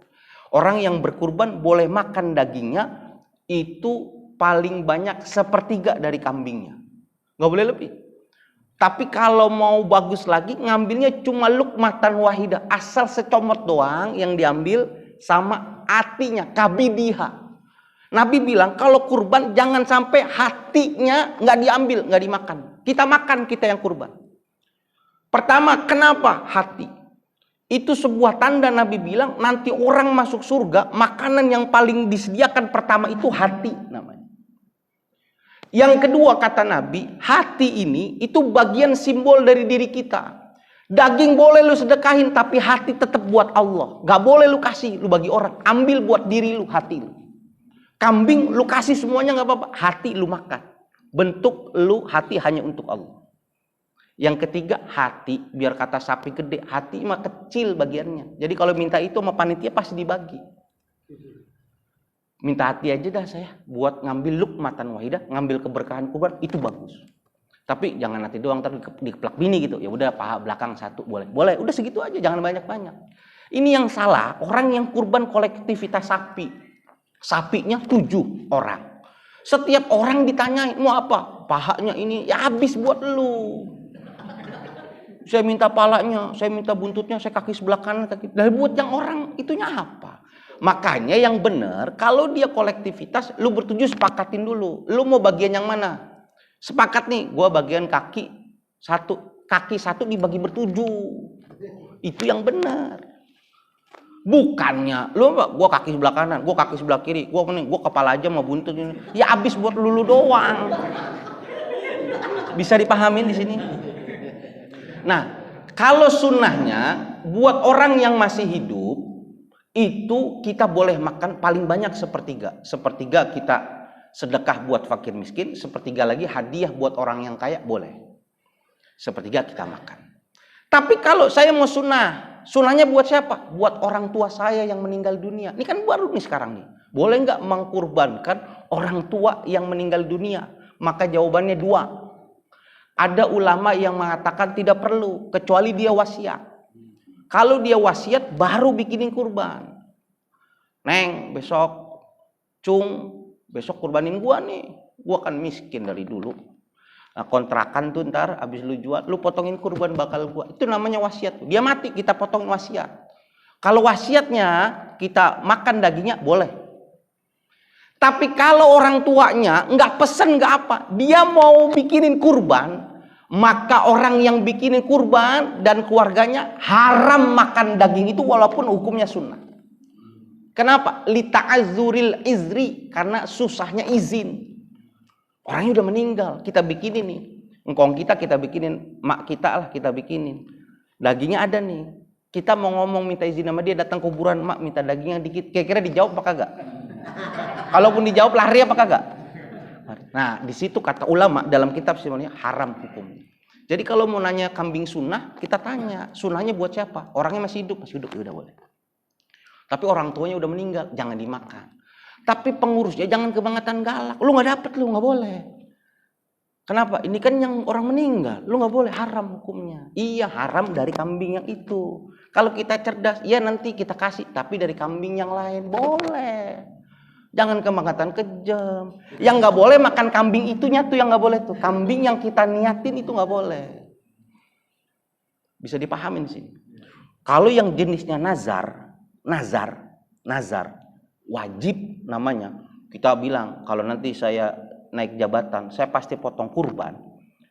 Orang yang berkurban boleh makan dagingnya itu paling banyak 1/3 dari kambingnya. Nggak boleh lebih. Tapi kalau mau bagus lagi, ngambilnya cuma luqmatan wahidah, asal secomot doang yang diambil sama hatinya, kabidiha. Nabi bilang kalau kurban jangan sampai hatinya nggak diambil, nggak dimakan. Kita makan, kita yang kurban. Pertama, kenapa hati? Itu sebuah tanda Nabi bilang nanti orang masuk surga, makanan yang paling disediakan pertama itu hati namanya. Yang kedua kata Nabi, hati ini itu bagian simbol dari diri kita. Daging boleh lu sedekahin, tapi hati tetap buat Allah. Gak boleh lu kasih, lu bagi orang. Ambil buat diri lu, hati lu. Kambing lu kasih semuanya gak apa-apa, hati lu makan. Bentuk lu hati hanya untuk Allah. Yang ketiga hati, biar kata sapi gede, hati mah kecil bagiannya. Jadi kalau minta itu sama panitia pasti dibagi. Minta hati aja dah saya buat ngambil lukmatan wahidah, ngambil keberkahan kurban itu bagus. Tapi jangan hati doang ntar diplak bini gitu. Ya udah paha belakang satu boleh. Boleh, udah segitu aja, jangan banyak-banyak. Ini yang salah, orang yang kurban kolektivitas sapi. Sapinya 7 orang. Setiap orang ditanyain mau apa? Pahanya ini ya habis buat lu. Saya minta palanya, saya minta buntutnya, saya kaki sebelah kanan, kaki. Dan buat yang orang itunya apa? Makanya yang benar, kalau dia kolektivitas, lu bertujuh sepakatin dulu. Lu mau bagian yang mana? Sepakat nih, gua bagian kaki satu dibagi bertujuh. Itu yang benar. Bukannya, lu gua kaki sebelah kanan, gua kaki sebelah kiri, gua kepala aja mau buntut ini. Ya habis buat lu doang. Bisa dipahamin di sini? Nah, kalau sunnahnya buat orang yang masih hidup itu kita boleh makan paling banyak sepertiga. Sepertiga kita sedekah buat fakir miskin, sepertiga lagi hadiah buat orang yang kaya boleh. Sepertiga kita makan. Tapi kalau saya mau sunnahnya buat siapa? Buat orang tua saya yang meninggal dunia. Ini kan baru nih sekarang nih. Boleh nggak mengkurbankan orang tua yang meninggal dunia? Maka jawabannya 2. Ada ulama yang mengatakan tidak perlu, kecuali dia wasiat. Kalau dia wasiat, baru bikinin kurban. Neng, besok, Cung, besok kurbanin gua nih. Gua kan miskin dari dulu. Nah, kontrakan tuh ntar, abis lu jual, lu potongin kurban bakal gua. Itu namanya wasiat. Dia mati, kita potongin wasiat. Kalau wasiatnya, kita makan dagingnya, boleh. Tapi kalau orang tuanya nggak pesen nggak apa, dia mau bikinin kurban, maka orang yang bikinin kurban dan keluarganya haram makan daging itu walaupun hukumnya sunnah. Kenapa? Lita'azzuril izri, karena susahnya izin. Orangnya udah meninggal, kita bikinin nih. Engkong kita bikinin, mak kita lah kita bikinin. Dagingnya ada nih. Kita mau ngomong minta izin sama dia, datang kuburan, mak minta daging yang dikit. Kira-kira dijawab apa kagak? Kalaupun dijawab lari apa kagak? Nah, di situ kata ulama dalam kitab sebenarnya haram hukumnya. Jadi kalau mau nanya kambing sunnah, kita tanya, sunnahnya buat siapa? Orangnya masih hidup ya udah boleh. Tapi orang tuanya udah meninggal, jangan dimakan. Tapi pengurusnya jangan kebangetan galak. Lu nggak dapet, lu nggak boleh. Kenapa? Ini kan yang orang meninggal, lu nggak boleh, haram hukumnya. Iya, haram dari kambing yang itu. Kalau kita cerdas, ya nanti kita kasih, tapi dari kambing yang lain boleh. Jangan kebangetan kejam. Yang nggak boleh makan kambing itunya tuh yang nggak boleh tuh. Kambing yang kita niatin itu nggak boleh. Bisa dipahamin sih. Kalau yang jenisnya nazar wajib namanya. Kita bilang kalau nanti saya naik jabatan, saya pasti potong kurban.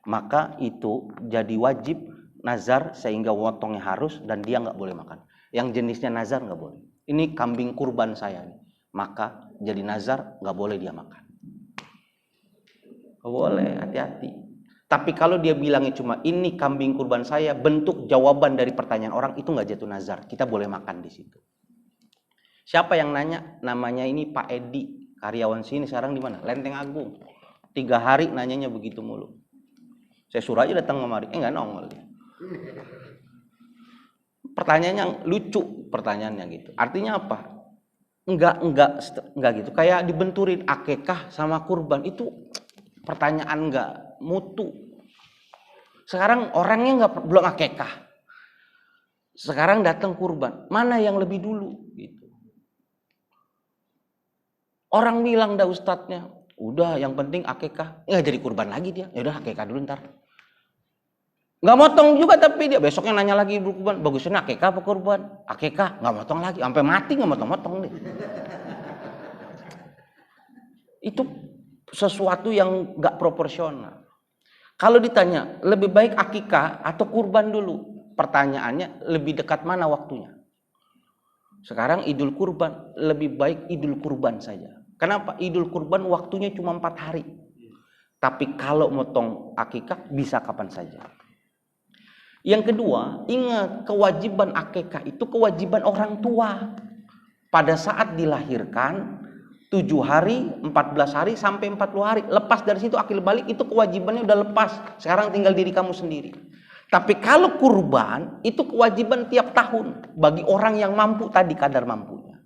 Maka itu jadi wajib nazar sehingga potongnya harus dan dia nggak boleh makan. Yang jenisnya nazar nggak boleh. Ini kambing kurban saya nih. Maka jadi nazar nggak boleh dia makan. Nggak boleh, hati-hati. Tapi kalau dia bilangnya cuma ini kambing kurban saya, bentuk jawaban dari pertanyaan orang, itu nggak jatuh nazar. Kita boleh makan di situ. Siapa yang nanya? Namanya ini Pak Edi, karyawan sini sekarang di mana? Lenteng Agung. 3 hari nanyanya begitu mulu. Saya suruh aja datang kemari, nggak nongol dia. Pertanyaannya lucu, pertanyaannya gitu. Artinya apa? Enggak gitu. Kayak dibenturin akekah sama kurban, itu pertanyaan enggak mutu. Sekarang orangnya belum akekah. Sekarang datang kurban, mana yang lebih dulu gitu. Orang bilang dah ustadznya, udah yang penting akekah. Enggak jadi kurban lagi dia. Ya udah akekah dulu ntar. Enggak motong juga, tapi dia besoknya nanya lagi kurban, bagusnya akekah apa kurban? Akekah, enggak motong lagi, sampai mati enggak motong-motong deh. Itu sesuatu yang enggak proporsional. Kalau ditanya, lebih baik akikah atau kurban dulu? Pertanyaannya, lebih dekat mana waktunya? Sekarang Idul Kurban, lebih baik Idul Kurban saja. Kenapa? Idul Kurban waktunya cuma 4 hari. Tapi kalau motong akikah bisa kapan saja. Yang kedua, ingat kewajiban akikah itu kewajiban orang tua. Pada saat dilahirkan, 7 hari, 14 hari, sampai 40 hari. Lepas dari situ akil balik, itu kewajibannya udah lepas. Sekarang tinggal diri kamu sendiri. Tapi kalau kurban, itu kewajiban tiap tahun. Bagi orang yang mampu tadi kadar mampunya.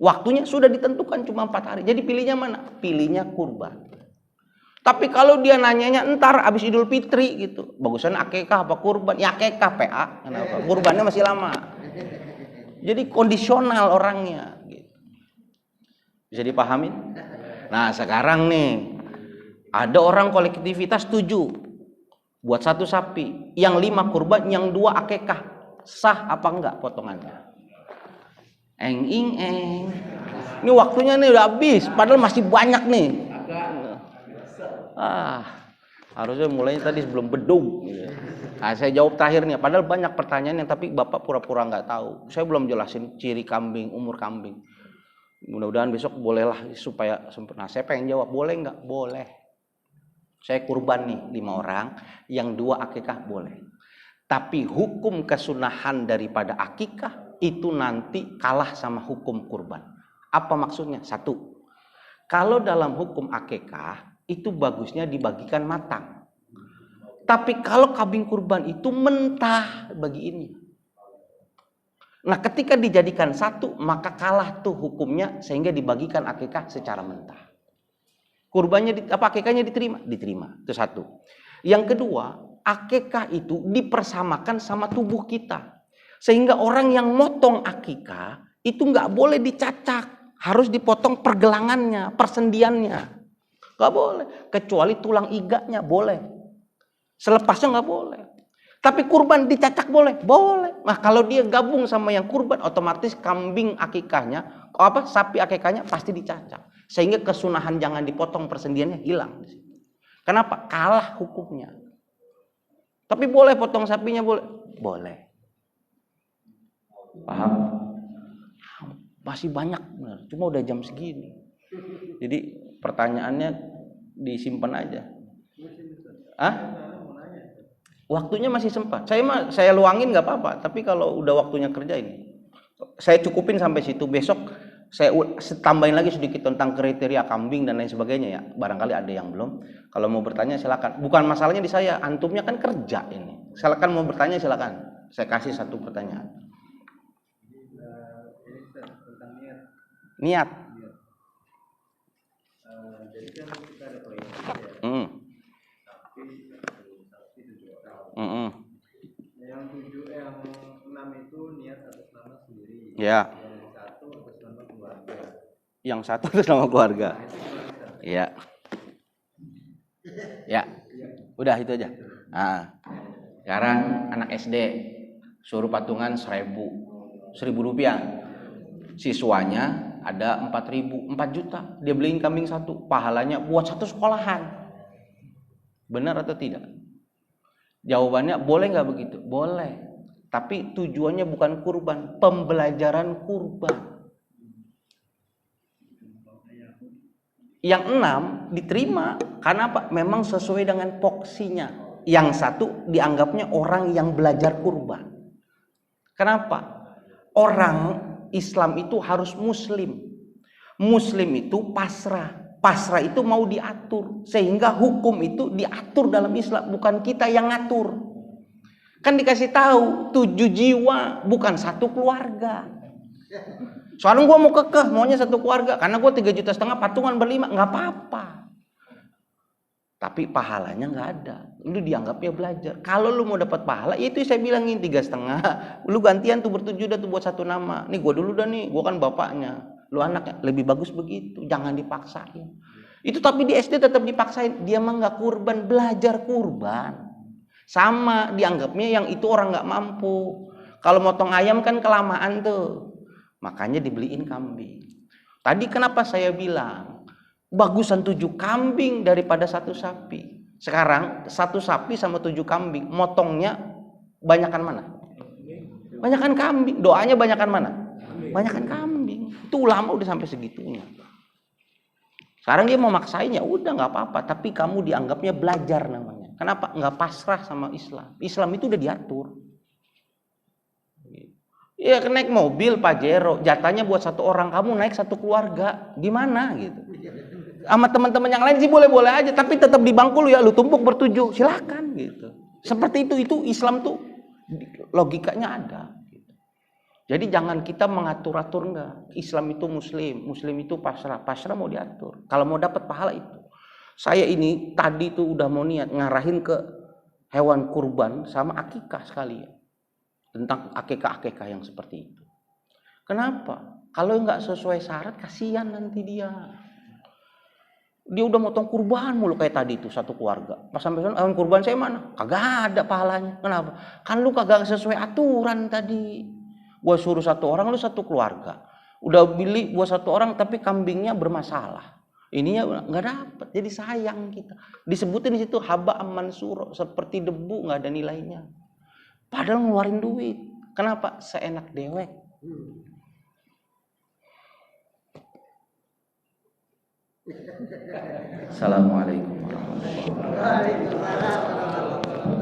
Waktunya sudah ditentukan cuma 4 hari. Jadi pilihnya mana? Pilihnya kurban. Tapi kalau dia nanyanya entar abis Idul Fitri gitu. Bagusan akekah apa kurban? Ya akekah PA. Kenapa? Kurbannya masih lama. Jadi kondisional orangnya. Bisa dipahamin? Nah sekarang nih, ada orang kolektivitas 7 buat 1 sapi, yang 5 kurban, yang 2 akekah. Sah apa enggak potongannya? Eng. Ini waktunya nih udah habis, padahal masih banyak nih. Harusnya mulainya tadi sebelum bedung. Nah, saya jawab terakhir nih, padahal banyak pertanyaan yang tapi Bapak pura-pura nggak tahu. Saya belum jelasin ciri kambing, umur kambing. Mudah-mudahan besok bolehlah supaya sempurna. Saya pengen jawab, boleh nggak? Boleh. Saya kurban nih 5 orang, yang 2 akikah boleh. Tapi hukum kesunahan daripada akikah itu nanti kalah sama hukum kurban. Apa maksudnya? 1, kalau dalam hukum akikah itu bagusnya dibagikan matang. Tapi kalau kambing kurban itu mentah bagi ini. Nah ketika dijadikan 1 maka kalah tuh hukumnya sehingga dibagikan akikah secara mentah. Kurbannya akikahnya diterima? Diterima. Itu 1. Yang kedua, akikah itu dipersamakan sama tubuh kita. Sehingga orang yang motong akikah itu nggak boleh dicacak. Harus dipotong pergelangannya, persendiannya. Nggak boleh. Kecuali tulang iganya boleh. Selepasnya nggak boleh. Tapi kurban dicacak boleh? Boleh. Nah kalau dia gabung sama yang kurban, otomatis kambing akikahnya, sapi akikahnya pasti dicacak. Sehingga kesunahan jangan dipotong persendiannya hilang. Kenapa? Kalah hukumnya. Tapi boleh potong sapinya boleh? Boleh. Paham? Masih banyak, benar. Cuma udah jam segini. Jadi pertanyaannya disimpan aja. Waktunya masih sempat. Saya luangin nggak apa-apa. Tapi kalau udah waktunya kerja ini, saya cukupin sampai situ. Besok saya tambahin lagi sedikit tentang kriteria kambing dan lain sebagainya ya. Barangkali ada yang belum. Kalau mau bertanya silakan. Bukan masalahnya di saya. Antumnya kan kerja ini. Silakan mau bertanya silakan. Saya kasih 1 pertanyaan. Niat. Jadi kan kita ada proyeksi. Yang 6 itu niat atas nama sendiri. Ya. Yang 1 atas nama keluarga. Yang 1 atas nama keluarga. Iya. Ya. Udah itu aja. Nah, sekarang anak SD suruh patungan 1.000 rupiah. Siswanya ada 4.000, 4 juta. Dia beliin kambing 1. Pahalanya buat 1 sekolahan. Benar atau tidak? Jawabannya boleh nggak begitu? Boleh. Tapi tujuannya bukan kurban, pembelajaran kurban. Yang 6 diterima karena apa? Memang sesuai dengan poksinya. Yang 1 dianggapnya orang yang belajar kurban. Kenapa? Orang Islam itu harus muslim. Muslim itu pasrah. Pasrah itu mau diatur. Sehingga hukum itu diatur dalam Islam. Bukan kita yang ngatur. Kan dikasih tahu 7 jiwa bukan 1 keluarga. Soalnya gue mau kekeh maunya 1 keluarga. Karena gue 3,5 juta patungan ber5. Gak apa-apa. Tapi pahalanya gak ada. Lu dianggapnya belajar. Kalau lu mau dapat pahala itu saya bilangin 3,5. Lu gantian tuh ber7 dah tuh buat 1 nama. Nih gue dulu dah nih. Gue kan bapaknya. Lu anaknya. Lebih bagus begitu. Jangan dipaksain. Itu tapi di SD tetap dipaksain. Dia mah gak kurban. Belajar kurban. Sama dianggapnya yang itu orang gak mampu. Kalau motong ayam kan kelamaan tuh. Makanya dibeliin kambing. Tadi kenapa saya bilang bagusan 7 kambing daripada 1 sapi. Sekarang 1 sapi sama 7 kambing. Motongnya banyakan mana? Banyakan kambing. Doanya banyakan mana? Banyakan kambing. Itu ulama udah sampai segitunya. Sekarang dia mau maksain ya udah nggak apa-apa. Tapi kamu dianggapnya belajar namanya. Kenapa? Nggak pasrah sama Islam. Islam itu udah diatur. Ya naik mobil Pajero, jatahnya buat satu orang, kamu naik satu keluarga, gimana gitu? Sama teman-teman yang lain sih boleh-boleh aja, tapi tetap di bangku lu ya, lu tumpuk bertujuh, silakan gitu. Seperti itu Islam tuh logikanya ada. Jadi jangan kita mengatur-atur, enggak. Islam itu muslim itu pasrah mau diatur. Kalau mau dapat pahala itu. Saya ini tadi tuh udah mau niat ngarahin ke hewan kurban sama akikah sekalian. Tentang akikah yang seperti itu. Kenapa? Kalau nggak sesuai syarat, kasihan nanti dia. Dia udah motong kurban mulu kayak tadi tuh satu keluarga. Pas sampai sana, hewan kurban saya mana? Kagak ada pahalanya. Kenapa? Kan lu kagak sesuai aturan tadi. Gua suruh satu orang, lu satu keluarga. Udah beli gua satu orang, tapi kambingnya bermasalah. Ininya nggak dapat, jadi sayang kita. Disebutin di situ haba aman suro, seperti debu, nggak ada nilainya. Padahal ngeluarin duit. Kenapa? Seenak dewek. Assalamualaikum warahmatullahi wabarakatuh.